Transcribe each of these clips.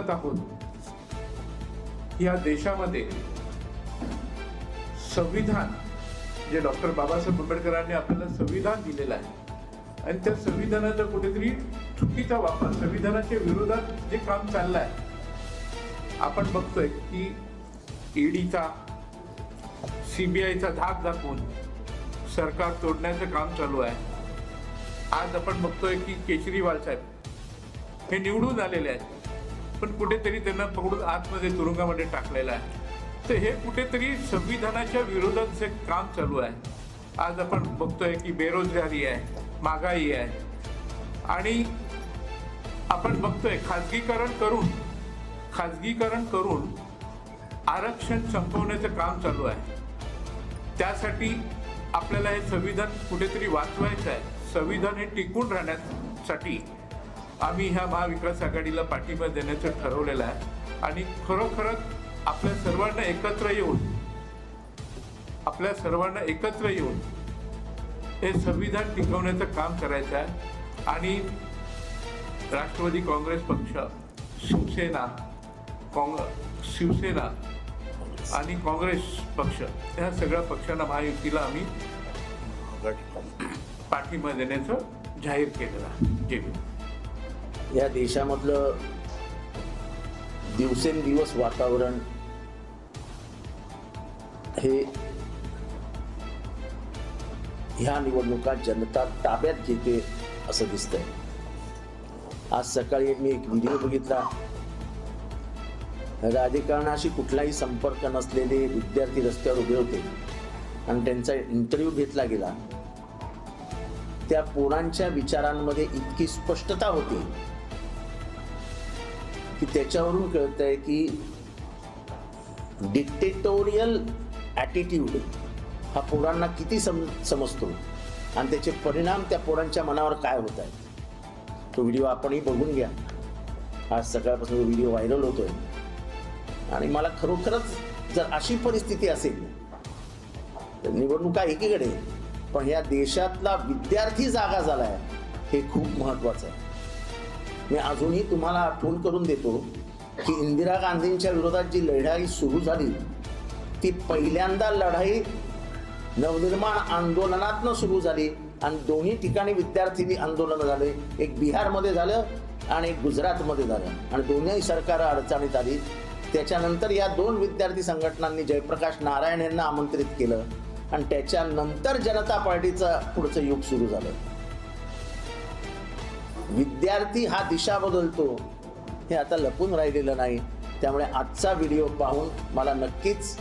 बघत आहोत, या देशामध्ये संविधान जे डॉक्टर बाबासाहेब आंबेडकरांनी आपल्याला संविधान दिलेलं आहे आणि त्या संविधानाचा कुठेतरी चुकीचा वापर, संविधानाच्या विरोधात जे काम चाललं आहे, आपण बघतोय की ईडीचा, सीबीआयचा धाक दाखवून सरकार तोडण्याचं काम चालू आहे. आज आपण बघतोय की केजरीवाल साहेब हे निवडून आलेले आहेत, पण कुठेतरी त्यांना पकडून आतमध्ये तुरुंगामध्ये टाकलेलं आहे. तर हे कुठेतरी संविधानाच्या विरोधात काम चालू आहे. आज आपण बघतोय की बेरोजगारी आहे, महागाई आहे आणि आपण बघतोय खाजगीकरण करून आरक्षण संपवण्याचं काम चालू आहे. त्यासाठी आपल्याला हे संविधान कुठेतरी वाचवायचं आहे. संविधान हे टिकून राहण्यासाठी आम्ही ह्या महाविकास आघाडीला पाठिंबा देण्याचं ठरवलेलं आहे आणि खरोखरच आपल्या सर्वांना एकत्र येऊन हे संविधान टिकवण्याचं काम करायचं आहे. आणि राष्ट्रवादी काँग्रेस पक्ष, शिवसेना आणि काँग्रेस पक्ष ह्या सगळ्या पक्षांना, महायुतीला आम्ही पाठिंबा देण्याचं जाहीर केलेलं आहे. या देशामधलं दिवसेंदिवस वातावरण हे ह्या निवडणुका जनता ताब्यात घेते असं दिसतंय. आज सकाळी मी एक व्हिडिओ बघितला. राजकारणाशी कुठलाही संपर्क नसलेले विद्यार्थी रस्त्यावर उभे होते आणि त्यांचा इंटरव्ह्यू घेतला गेला. त्या पोरांच्या विचारांमध्ये इतकी स्पष्टता होती की त्याच्यावरून कळतंय की डिक्टेटोरियल ॲटिट्यूड हा पोरांना किती समजतो आणि त्याचे परिणाम त्या पोरांच्या मनावर काय होत आहेत. तो व्हिडिओ आपणही बघून घ्या. आज सकाळपासून व्हिडिओ व्हायरल होतोय आणि मला खरोखरच जर अशी परिस्थिती असेल तर निवडणुका एकीकडे, पण या देशातला विद्यार्थी जागा झालाय हे खूप महत्वाचं आहे. मी अजूनही तुम्हाला आठवण करून देतो की इंदिरा गांधींच्या विरोधात जी लढाई सुरू झाली ती पहिल्यांदा लढाई नवनिर्माण आंदोलनातनं सुरू झाली आणि दोन्ही ठिकाणी विद्यार्थी आंदोलन झाले. एक बिहारमध्ये झालं आणि एक गुजरातमध्ये झालं आणि दोन्ही सरकार अडचणीत आली. त्याच्यानंतर या दोन विद्यार्थी संघटनांनी जयप्रकाश नारायण यांना आमंत्रित केलं आणि त्याच्यानंतर जनता पार्टीचं पुढचं युग सुरू झालं. विद्यार्थी हा दिशा बदलतो हे आता लपून राहिलेलं नाही. त्यामुळे आजचा व्हिडिओ पाहून मला नक्कीच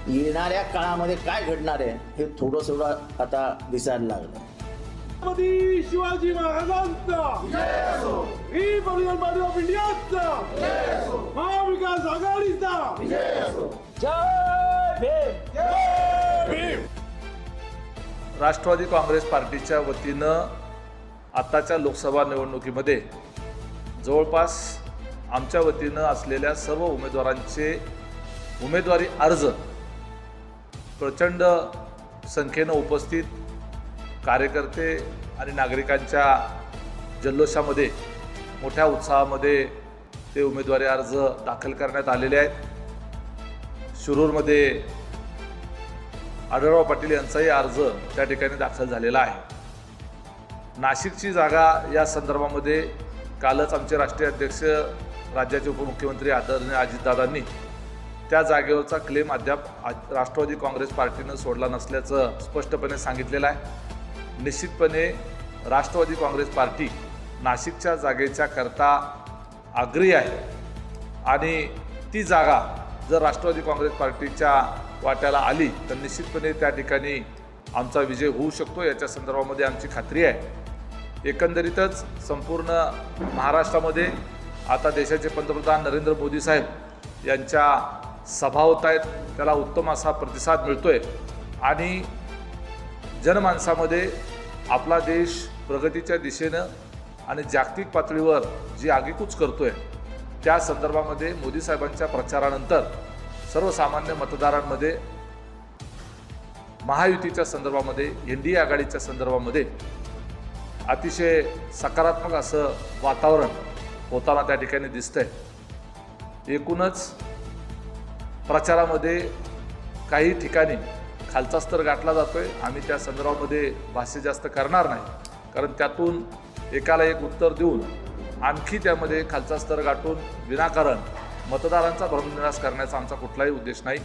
येणाऱ्या काळामध्ये काय घडणार आहे हे थोडं आता दिसायला लागलं. शिवाजी महाराजांचा, रिपब्लिकन ऑफ इंडियाचा, महाविकास आघाडीचा जय भीम. राष्ट्रवादी काँग्रेस पार्टीच्या वतीनं आताच्या लोकसभा निवडणुकीमध्ये जवळपास आमच्या वतीनं असलेल्या सर्व उमेदवारांचे उमेदवारी अर्ज प्रचंड संख्येनं उपस्थित कार्यकर्ते आणि नागरिकांच्या जल्लोषामध्ये मोठ्या उत्साहामध्ये ते उमेदवारी अर्ज दाखल करण्यात आलेले आहेत. शिरूरमध्ये आढळराव पाटील यांचाही अर्ज त्या ठिकाणी दाखल झालेला आहे. नाशिकची जागा या संदर्भामध्ये कालच आमचे राष्ट्रीय अध्यक्ष, राज्याचे उपमुख्यमंत्री आदरणीय अजितदादांनी त्या जागेवरचा क्लेम अद्याप राष्ट्रवादी काँग्रेस पार्टीनं सोडला नसल्याचं स्पष्टपणे सांगितलेलं आहे. निश्चितपणे राष्ट्रवादी काँग्रेस पार्टी नाशिकच्या जागेच्या करता आग्रही आहे आणि ती जागा जर राष्ट्रवादी काँग्रेस पार्टीच्या वाट्याला आली तर निश्चितपणे त्या ठिकाणी आमचा विजय होऊ शकतो, याच्या संदर्भामध्ये आमची खात्री आहे. एकंदरीतच संपूर्ण महाराष्ट्रामध्ये आता देशाचे पंतप्रधान नरेंद्र मोदी साहेब यांच्या सभा होत आहेत, त्याला उत्तम असा प्रतिसाद मिळतोय आणि जनमानसामध्ये आपला देश प्रगतीच्या दिशेनं आणि जागतिक पातळीवर जी आगेकूच करतोय त्या संदर्भामध्ये मोदी साहेबांच्या प्रचारानंतर सर्वसामान्य मतदारांमध्ये महायुतीच्या संदर्भामध्ये, एनडीए आघाडीच्या संदर्भामध्ये अतिशय सकारात्मक असं वातावरण होताना त्या ठिकाणी दिसतंय. एकूणच प्रचारामध्ये काही ठिकाणी खालचा स्तर गाठला जातोय. आम्ही त्या संदर्भामध्ये भाष्य जास्त करणार नाही, कारण त्यातून एकाला एक उत्तर देऊन आणखी त्यामध्ये खालचा स्तर गाठून विनाकारण मतदारांचा भ्रमनिरास करण्याचा आमचा कुठलाही उद्देश नाही.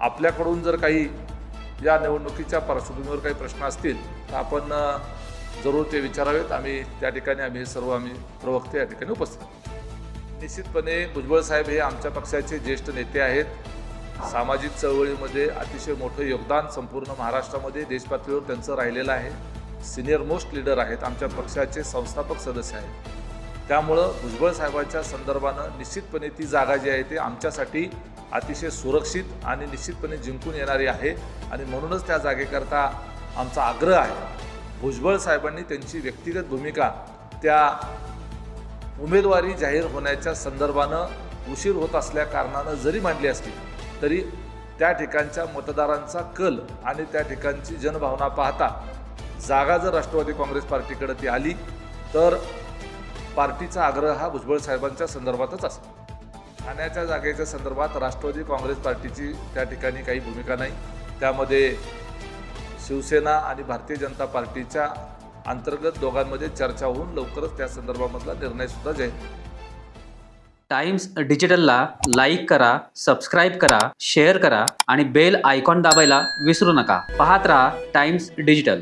आपल्याकडून जर काही या निवडणुकीच्या पार्श्वभूमीवर काही प्रश्न असतील तर आपण जरूर ते विचारावेत. त्या ठिकाणी आम्ही सर्व प्रवक्ते या ठिकाणी उपस्थित आहोत. निश्चितपणे भुजबळ साहेब हे आमच्या पक्षाचे ज्येष्ठ नेते आहेत. सामाजिक चळवळीमध्ये अतिशय मोठं योगदान संपूर्ण महाराष्ट्रामध्ये देशपातळीवर त्यांचं राहिलेलं आहे. सिनियर मोस्ट लीडर आहेत, आमच्या पक्षाचे संस्थापक सदस्य आहेत. त्यामुळं भुजबळ साहेबांच्या संदर्भानं निश्चितपणे ती जागा जी आहे ती आमच्यासाठी अतिशय सुरक्षित आणि निश्चितपणे जिंकून येणारी आहे. आणि म्हणूनच त्या जागेकरता आमचा आग्रह आहे. भुजबळ साहेबांनी त्यांची व्यक्तिगत भूमिका त्या उमेदवारी जाहीर होण्याच्या संदर्भानं उशीर होत असल्या कारणानं जरी मांडली असली तरी त्या ठिकाणच्या मतदारांचा कल आणि त्या ठिकाणची जनभावना पाहता जागा जर राष्ट्रवादी काँग्रेस पार्टीकडे ती आली तर पार्टीचा आग्रह हा भुजबळ साहेबांच्या संदर्भातच असेल. ठाण्याच्या जागेच्या संदर्भात राष्ट्रवादी काँग्रेस पार्टीची त्या ठिकाणी काही भूमिका नाही. त्यामध्ये शिवसेना आणि भारतीय जनता पार्टीच्या अंतर्गत दोघांमध्ये चर्चा होऊन लवकरच त्या संदर्भामधला निर्णय सुद्धा जाहीर. टाइम्स डिजिटलला लाईक करा, सबस्क्राईब करा, शेअर करा आणि बेल आयकॉन दाबायला विसरू नका. पाहत रहा टाइम्स डिजिटल.